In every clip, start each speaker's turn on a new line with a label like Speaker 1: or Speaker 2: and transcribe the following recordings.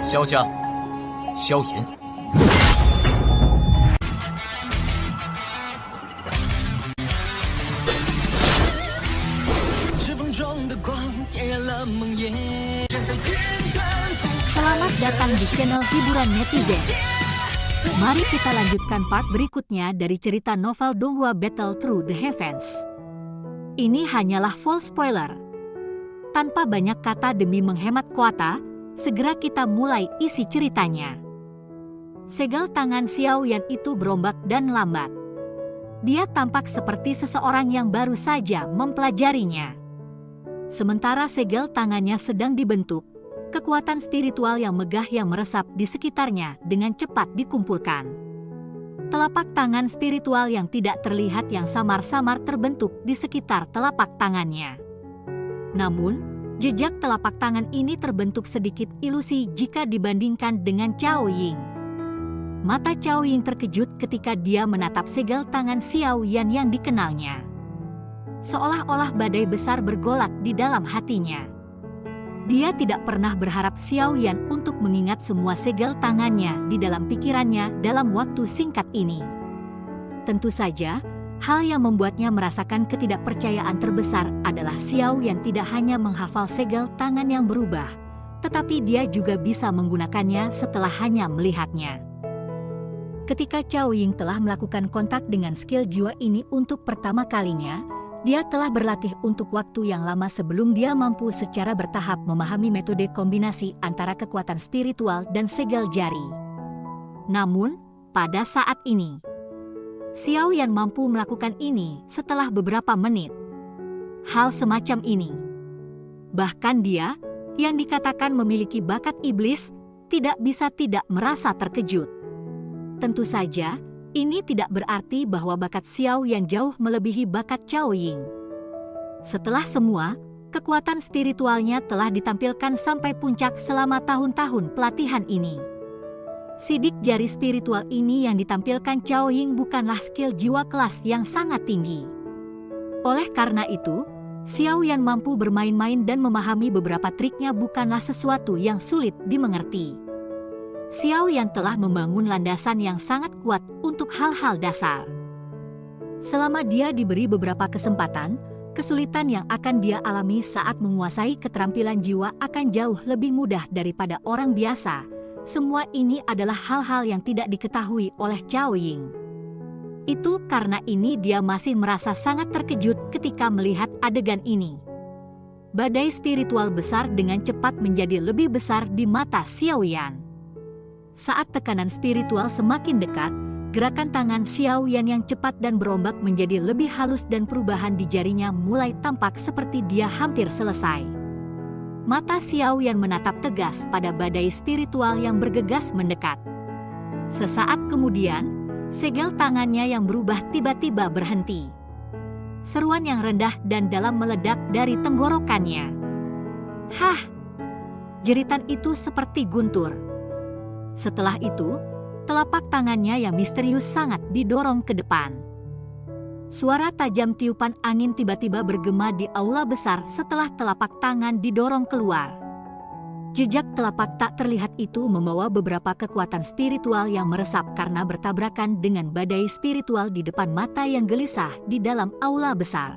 Speaker 1: 萧家、萧炎。
Speaker 2: Selamat datang di channel hiburan netizen. Mari kita lanjutkan part berikutnya dari cerita novel Donghua Battle Through the Heavens. Ini hanyalah full spoiler. Tanpa banyak kata demi menghemat kuota, segera kita mulai isi ceritanya. Segel tangan Xiao Yan itu berombak dan lambat. Dia tampak seperti seseorang yang baru saja mempelajarinya. Sementara segel tangannya sedang dibentuk, kekuatan spiritual yang megah yang meresap di sekitarnya dengan cepat dikumpulkan. Telapak tangan spiritual yang tidak terlihat yang samar-samar terbentuk di sekitar telapak tangannya. Namun, jejak telapak tangan ini terbentuk sedikit ilusi jika dibandingkan dengan Cao Ying. Mata Cao Ying terkejut ketika dia menatap segel tangan Xiao Yan yang dikenalnya. Seolah-olah badai besar bergolak di dalam hatinya. Dia tidak pernah berharap Xiao Yan untuk mengingat semua segel tangannya di dalam pikirannya dalam waktu singkat ini. Tentu saja, hal yang membuatnya merasakan ketidakpercayaan terbesar adalah Xiao Yan tidak hanya menghafal segel tangan yang berubah, tetapi dia juga bisa menggunakannya setelah hanya melihatnya. Ketika Cao Ying telah melakukan kontak dengan skill jiwa ini untuk pertama kalinya, dia telah berlatih untuk waktu yang lama sebelum dia mampu secara bertahap memahami metode kombinasi antara kekuatan spiritual dan segel jari. Namun, pada saat ini, Xiao Yan mampu melakukan ini setelah beberapa menit. Hal semacam ini. Bahkan dia, yang dikatakan memiliki bakat iblis, tidak bisa tidak merasa terkejut. Tentu saja, ini tidak berarti bahwa bakat Xiao Yan jauh melebihi bakat Cao Ying. Setelah semua, kekuatan spiritualnya telah ditampilkan sampai puncak selama tahun-tahun pelatihan ini. Sidik jari spiritual ini yang ditampilkan Cao Ying bukanlah skill jiwa kelas yang sangat tinggi. Oleh karena itu, Xiao Yan mampu bermain-main dan memahami beberapa triknya bukanlah sesuatu yang sulit dimengerti. Xiao Yan telah membangun landasan yang sangat kuat untuk hal-hal dasar. Selama dia diberi beberapa kesempatan, kesulitan yang akan dia alami saat menguasai keterampilan jiwa akan jauh lebih mudah daripada orang biasa. Semua ini adalah hal-hal yang tidak diketahui oleh Cao Ying. Itu karena ini dia masih merasa sangat terkejut ketika melihat adegan ini. Badai spiritual besar dengan cepat menjadi lebih besar di mata Xiao Yan. Saat tekanan spiritual semakin dekat, gerakan tangan Xiao Yan yang cepat dan berombak menjadi lebih halus dan perubahan di jarinya mulai tampak seperti dia hampir selesai. Mata Xiao Yan menatap tegas pada badai spiritual yang bergegas mendekat. Sesaat kemudian, segel tangannya yang berubah tiba-tiba berhenti. Seruan yang rendah dan dalam meledak dari tenggorokannya. Hah! Jeritan itu seperti guntur. Setelah itu, telapak tangannya yang misterius sangat didorong ke depan. Suara tajam tiupan angin tiba-tiba bergema di aula besar setelah telapak tangan didorong keluar. Jejak telapak tak terlihat itu membawa beberapa kekuatan spiritual yang meresap karena bertabrakan dengan badai spiritual di depan mata yang gelisah di dalam aula besar.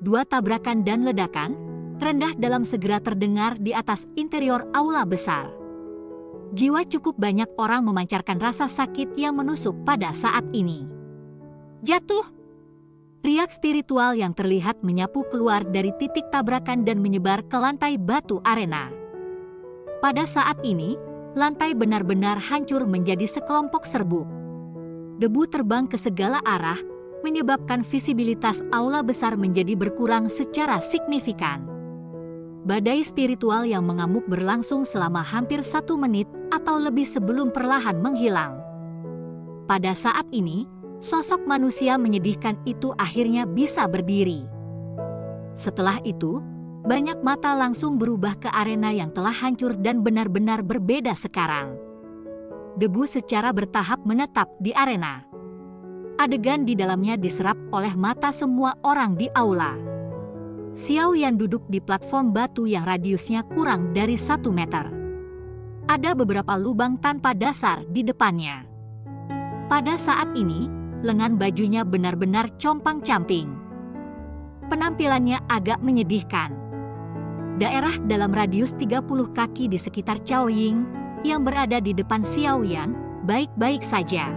Speaker 2: Dua tabrakan dan ledakan, rendah dalam segera terdengar di atas interior aula besar. Jiwa cukup banyak orang memancarkan rasa sakit yang menusuk pada saat ini. Jatuh! Riak spiritual yang terlihat menyapu keluar dari titik tabrakan dan menyebar ke lantai batu arena. Pada saat ini, lantai benar-benar hancur menjadi sekelompok serbuk. Debu terbang ke segala arah, menyebabkan visibilitas aula besar menjadi berkurang secara signifikan. Badai spiritual yang mengamuk berlangsung selama hampir 1 menit atau lebih sebelum perlahan menghilang. Pada saat ini, sosok manusia menyedihkan itu akhirnya bisa berdiri. Setelah itu, banyak mata langsung berubah ke arena yang telah hancur dan benar-benar berbeda sekarang. Debu secara bertahap menetap di arena. Adegan di dalamnya diserap oleh mata semua orang di aula. Xiao Yan duduk di platform batu yang radiusnya kurang dari 1 meter. Ada beberapa lubang tanpa dasar di depannya. Pada saat ini, lengan bajunya benar-benar compang-camping. Penampilannya agak menyedihkan. Daerah dalam radius 30 kaki di sekitar Chaoying yang berada di depan Xiaoyan baik-baik saja.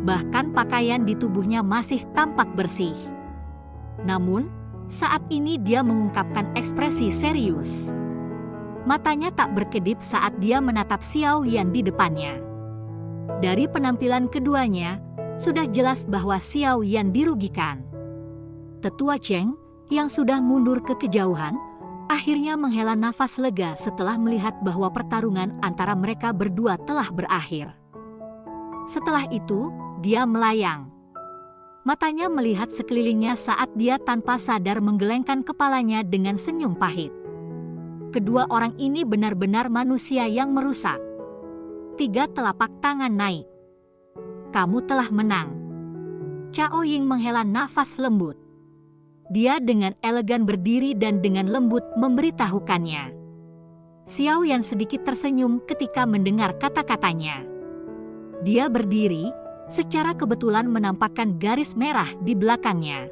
Speaker 2: Bahkan pakaian di tubuhnya masih tampak bersih. Namun, saat ini dia mengungkapkan ekspresi serius. Matanya tak berkedip saat dia menatap Xiaoyan di depannya. Dari penampilan keduanya, sudah jelas bahwa Xiaoyan dirugikan. Tetua Cheng, yang sudah mundur ke kejauhan, akhirnya menghela nafas lega setelah melihat bahwa pertarungan antara mereka berdua telah berakhir. Setelah itu, dia melayang. Matanya melihat sekelilingnya saat dia tanpa sadar menggelengkan kepalanya dengan senyum pahit. Kedua orang ini benar-benar manusia yang merusak. 3 telapak tangan naik. Kamu telah menang. Chaoying menghela nafas lembut. Dia dengan elegan berdiri dan dengan lembut memberitahukannya. Xiaoyan sedikit tersenyum ketika mendengar kata-katanya. Dia berdiri, secara kebetulan menampakkan garis merah di belakangnya.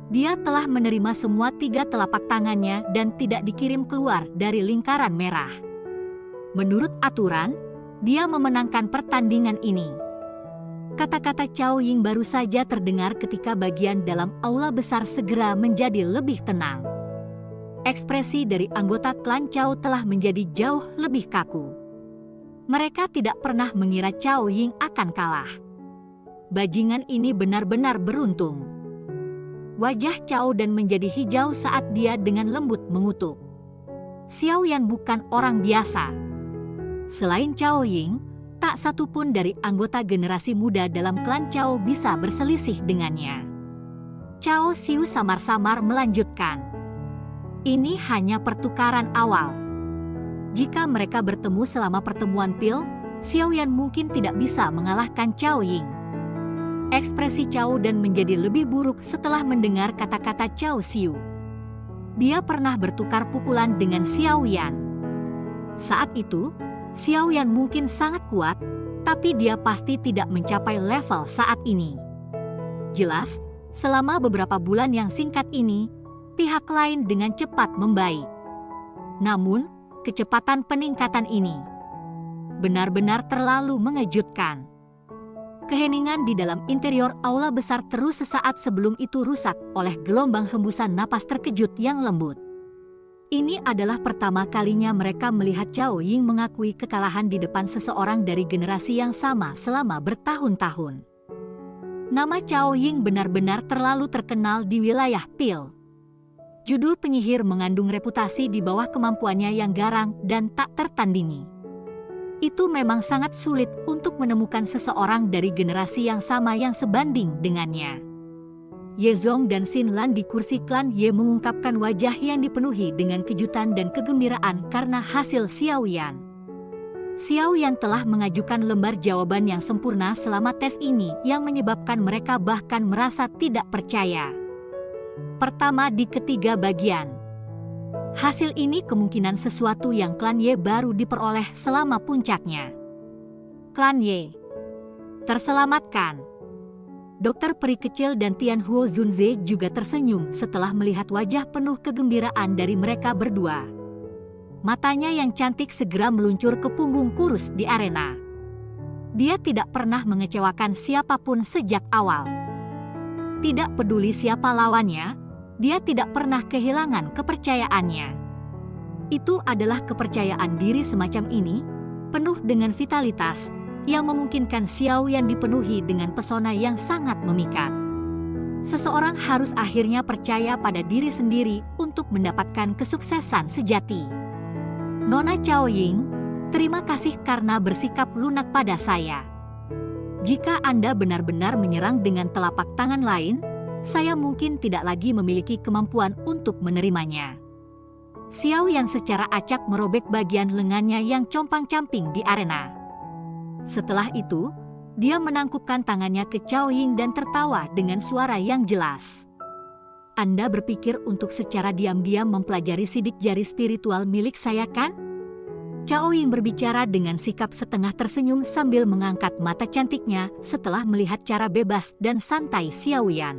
Speaker 2: Dia telah menerima semua 3 telapak tangannya dan tidak dikirim keluar dari lingkaran merah. Menurut aturan, dia memenangkan pertandingan ini. Kata-kata Chaoying baru saja terdengar ketika bagian dalam aula besar segera menjadi lebih tenang. Ekspresi dari anggota klan Chao telah menjadi jauh lebih kaku. Mereka tidak pernah mengira Chaoying akan kalah. Bajingan ini benar-benar beruntung. Wajah Chao dan menjadi hijau saat dia dengan lembut mengutuk. Xiaoyan bukan orang biasa. Selain Chaoying, tak satu pun dari anggota generasi muda dalam klan Chao bisa berselisih dengannya. Chao Xiu samar-samar melanjutkan. Ini hanya pertukaran awal. Jika mereka bertemu selama pertemuan pil, Xiaoyan mungkin tidak bisa mengalahkan Chaoying. Ekspresi Chao dan menjadi lebih buruk setelah mendengar kata-kata Chao Xiu. Dia pernah bertukar pukulan dengan Xiaoyan. Saat itu, Xiaoyan mungkin sangat kuat, tapi dia pasti tidak mencapai level saat ini. Jelas, selama beberapa bulan yang singkat ini, pihak lain dengan cepat membaik. Namun, kecepatan peningkatan ini benar-benar terlalu mengejutkan. Keheningan di dalam interior aula besar terus sesaat sebelum itu rusak oleh gelombang hembusan napas terkejut yang lembut. Ini adalah pertama kalinya mereka melihat Chaoying mengakui kekalahan di depan seseorang dari generasi yang sama selama bertahun-tahun. Nama Chaoying benar-benar terlalu terkenal di wilayah Pil. Judul penyihir mengandung reputasi di bawah kemampuannya yang garang dan tak tertandingi. Itu memang sangat sulit untuk menemukan seseorang dari generasi yang sama yang sebanding dengannya. Ye Zong dan Xin Lan di kursi klan Ye mengungkapkan wajah yang dipenuhi dengan kejutan dan kegembiraan karena hasil Xiaoyan. Xiaoyan telah mengajukan lembar jawaban yang sempurna selama tes ini yang menyebabkan mereka bahkan merasa tidak percaya. Pertama di ketiga bagian. Hasil ini kemungkinan sesuatu yang klan Ye baru diperoleh selama puncaknya. Klan Ye terselamatkan. Dokter peri kecil dan Tian Huo Zunze juga tersenyum setelah melihat wajah penuh kegembiraan dari mereka berdua. Matanya yang cantik segera meluncur ke punggung kurus di arena. Dia tidak pernah mengecewakan siapapun sejak awal. Tidak peduli siapa lawannya, dia tidak pernah kehilangan kepercayaannya. Itu adalah kepercayaan diri semacam ini, penuh dengan vitalitas, yang memungkinkan Xiaoyan dipenuhi dengan pesona yang sangat memikat. Seseorang harus akhirnya percaya pada diri sendiri untuk mendapatkan kesuksesan sejati. Nona Chaoying, terima kasih karena bersikap lunak pada saya. Jika Anda benar-benar menyerang dengan telapak tangan lain, saya mungkin tidak lagi memiliki kemampuan untuk menerimanya. Xiaoyan secara acak merobek bagian lengannya yang compang-camping di arena. Setelah itu, dia menangkupkan tangannya ke Chaoying dan tertawa dengan suara yang jelas. Anda berpikir untuk secara diam-diam mempelajari sidik jari spiritual milik saya kan? Cao Ying berbicara dengan sikap setengah tersenyum sambil mengangkat mata cantiknya setelah melihat cara bebas dan santai Xiao Yan.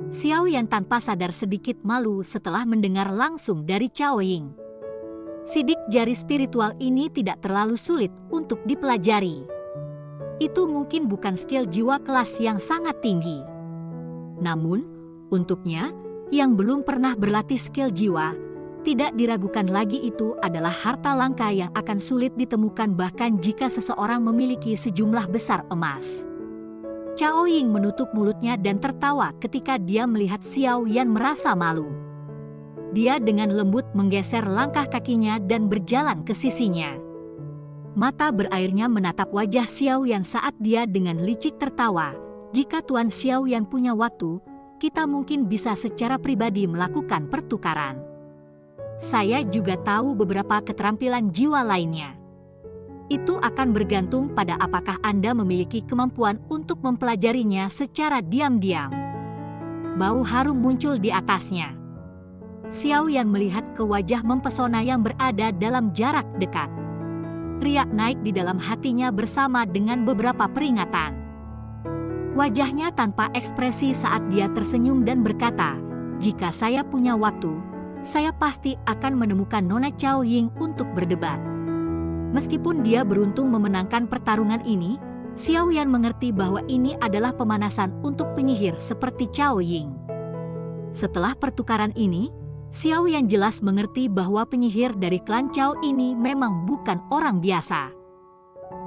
Speaker 2: Xiao Yan tanpa sadar sedikit malu setelah mendengar langsung dari Cao Ying. Sidik jari spiritual ini tidak terlalu sulit untuk dipelajari. Itu mungkin bukan skill jiwa kelas yang sangat tinggi. Namun, untuknya yang belum pernah berlatih skill jiwa, tidak diragukan lagi itu adalah harta langka yang akan sulit ditemukan bahkan jika seseorang memiliki sejumlah besar emas. Cao Ying menutup mulutnya dan tertawa ketika dia melihat Xiao Yan merasa malu. Dia dengan lembut menggeser langkah kakinya dan berjalan ke sisinya. Mata berairnya menatap wajah Xiao Yan saat dia dengan licik tertawa. Jika Tuan Xiao Yan punya waktu, kita mungkin bisa secara pribadi melakukan pertukaran. Saya juga tahu beberapa keterampilan jiwa lainnya. Itu akan bergantung pada apakah Anda memiliki kemampuan untuk mempelajarinya secara diam-diam. Bau harum muncul di atasnya. Xiao Yan melihat ke wajah mempesona yang berada dalam jarak dekat. Riak naik di dalam hatinya bersama dengan beberapa peringatan. Wajahnya tanpa ekspresi saat dia tersenyum dan berkata, "Jika saya punya waktu, saya pasti akan menemukan Nona Cao Ying untuk berdebat." Meskipun dia beruntung memenangkan pertarungan ini, Xiao Yan mengerti bahwa ini adalah pemanasan untuk penyihir seperti Cao Ying. Setelah pertukaran ini, Xiao Yan jelas mengerti bahwa penyihir dari klan Cao ini memang bukan orang biasa.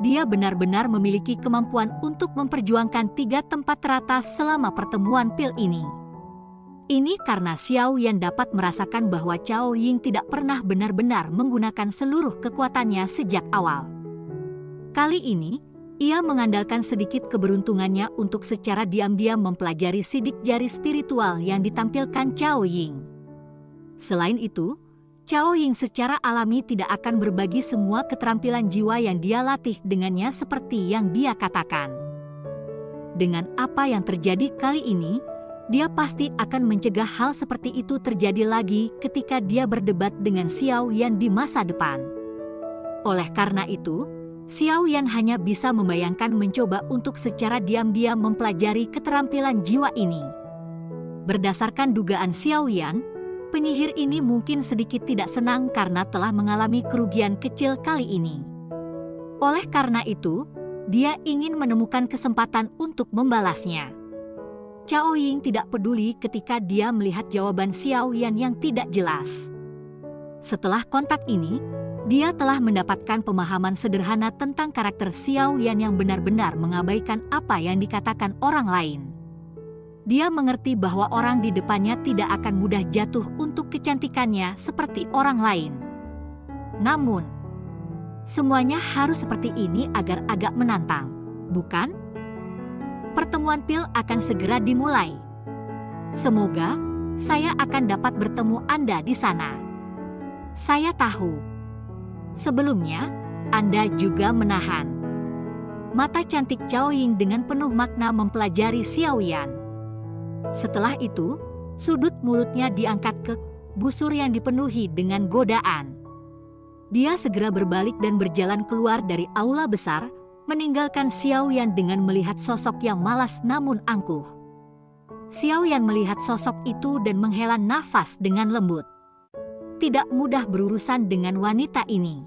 Speaker 2: Dia benar-benar memiliki kemampuan untuk memperjuangkan 3 tempat teratas selama pertemuan pil ini. Ini karena Xiao Yan dapat merasakan bahwa Cao Ying tidak pernah benar-benar menggunakan seluruh kekuatannya sejak awal. Kali ini, ia mengandalkan sedikit keberuntungannya untuk secara diam-diam mempelajari sidik jari spiritual yang ditampilkan Cao Ying. Selain itu, Cao Ying secara alami tidak akan berbagi semua keterampilan jiwa yang dia latih dengannya seperti yang dia katakan. Dengan apa yang terjadi kali ini, dia pasti akan mencegah hal seperti itu terjadi lagi ketika dia berdebat dengan Xiao Yan di masa depan. Oleh karena itu, Xiao Yan hanya bisa membayangkan mencoba untuk secara diam-diam mempelajari keterampilan jiwa ini. Berdasarkan dugaan Xiao Yan, penyihir ini mungkin sedikit tidak senang karena telah mengalami kerugian kecil kali ini. Oleh karena itu, dia ingin menemukan kesempatan untuk membalasnya. Cao Ying tidak peduli ketika dia melihat jawaban Xiao Yan yang tidak jelas. Setelah kontak ini, dia telah mendapatkan pemahaman sederhana tentang karakter Xiao Yan yang benar-benar mengabaikan apa yang dikatakan orang lain. Dia mengerti bahwa orang di depannya tidak akan mudah jatuh untuk kecantikannya seperti orang lain. Namun, semuanya harus seperti ini agar agak menantang, bukan? Pertemuan pil akan segera dimulai. Semoga saya akan dapat bertemu Anda di sana. Saya tahu. Sebelumnya, Anda juga menahan. Mata cantik Cao Ying dengan penuh makna mempelajari Xiao Yan. Setelah itu, sudut mulutnya diangkat ke busur yang dipenuhi dengan godaan. Dia segera berbalik dan berjalan keluar dari aula besar, meninggalkan Xiao Yan dengan melihat sosok yang malas namun angkuh. Xiao Yan melihat sosok itu dan menghela nafas dengan lembut. Tidak mudah berurusan dengan wanita ini.